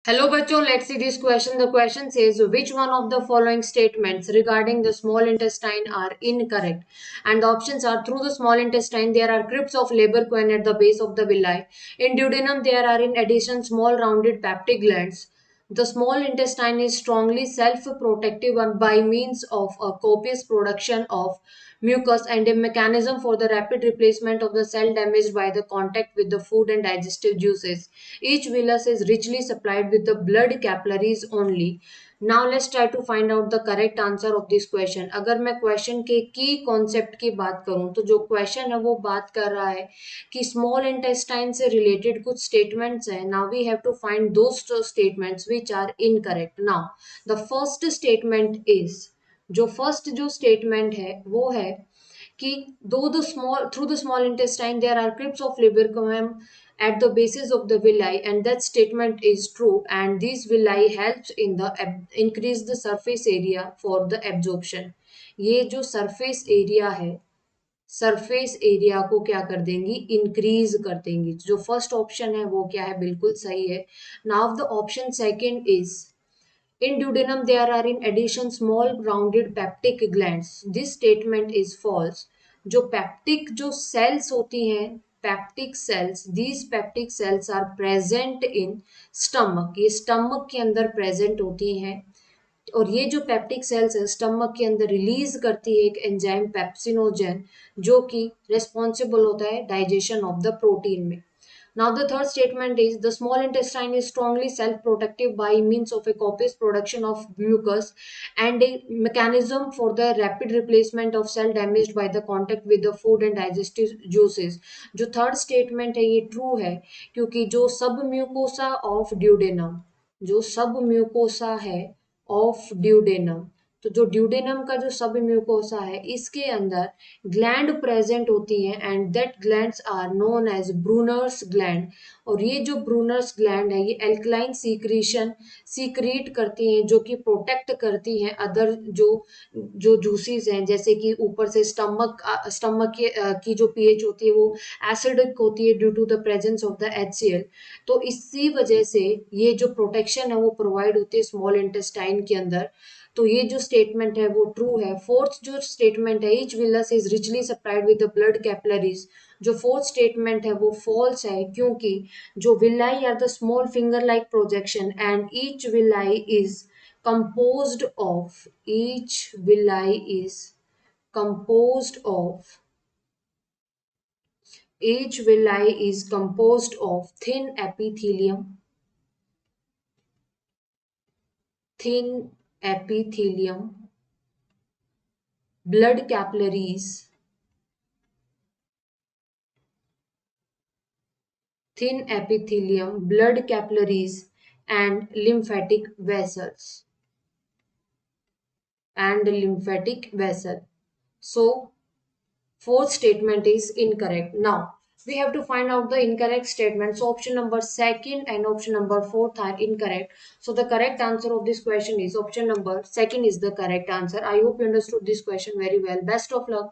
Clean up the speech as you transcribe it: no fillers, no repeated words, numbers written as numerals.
Hello bachcho, let's see this question. The question says which one of the following statements regarding the small intestine are incorrect? And the options are: through the small intestine there are crypts of labor queen at the base of the villi. In duodenum there are in addition small rounded peptic glands. The small intestine is strongly self-protective and by means of a copious production of mucus and a mechanism for the rapid replacement of the cell damaged by the contact with the food and digestive juices. Each villus is richly supplied with the blood capillaries only. Now let's try to find out the correct answer of this question. अगर मैं question के की concept की बात करूं तो जो question है वो बात कर रहा है कि स्मॉल इंटेस्टाइन से रिलेटेड कुछ स्टेटमेंट्स हैं. Now we have to find those statements which are incorrect. Now the first statement is, जो फर्स्ट जो स्टेटमेंट है वो है कि दो the small through the small intestine there are crypts of Lieberkuhn at the basis of the villi, and that statement is true, and these villi helps in the increase the surface area for the absorption. ये जो surface area है, surface area को क्या कर देंगी, increase कर देंगी. जो फर्स्ट ऑप्शन है वो क्या है, बिल्कुल सही है. Now the option second is, in duodenum there are in addition small rounded peptic glands. This statement is false. जो पेप्टिक जो सेल्स होती हैं, peptic cells, these peptic cells are present in stomach. ये स्टमक के अंदर present होती हैं और ये जो पेप्टिक सेल्स है स्टमक के अंदर रिलीज करती है एक एंजाइम पेप्सिनोजेन, जो कि रिस्पॉन्सिबल होता है डाइजेशन ऑफ द प्रोटीन में. Now the third statement is the small intestine is strongly self-protective by means of a copious production of mucus and a mechanism for the rapid replacement of cell damaged by the contact with the food and digestive juices. जो third statement है ये true है क्योंकि जो सब mucosa of duodenum, जो सब mucosa है ऑफ ड्यूडेनम, तो जो ड्यूडेनम का जो सब म्यूकोसा है इसके अंदर ग्लैंड प्रेजेंट होती हैं and that glands are known as Brunner's gland. और ये जो ब्रूनर्स ग्लैंड है ये एल्कलाइन सीक्रीशन सीक्रीट करती हैं जो कि प्रोटेक्ट करती हैं अदर जो जो जूसेस हैं, जैसे कि ऊपर से स्टमक की जो पीएच होती है वो एसिडिक होती है due to the presence of the HCl. तो इसी वजह से ये जो प्रोटेक्शन है वो प्रोवाइड होती है स्मॉल इंटेस्टाइन के अंदर. तो ये जो स्टेटमेंट है वो ट्रू है. फोर्थ जो स्टेटमेंट है, each villus is richly supplied with the blood capillaries, जो फोर्थ स्टेटमेंट है वो फॉल्स है क्योंकि जो villi are the small finger like projection and each villi is composed of, each villi is composed of, each villi is composed of thin epithelium, blood capillaries, thin epithelium, blood capillaries, and lymphatic vessels. And lymphatic vessel. So, fourth statement is incorrect. Now, we have to find out the incorrect statement. So, option number second and option number fourth are incorrect. So, the correct answer of this question is option number second is the correct answer. I hope you understood this question very well. Best of luck.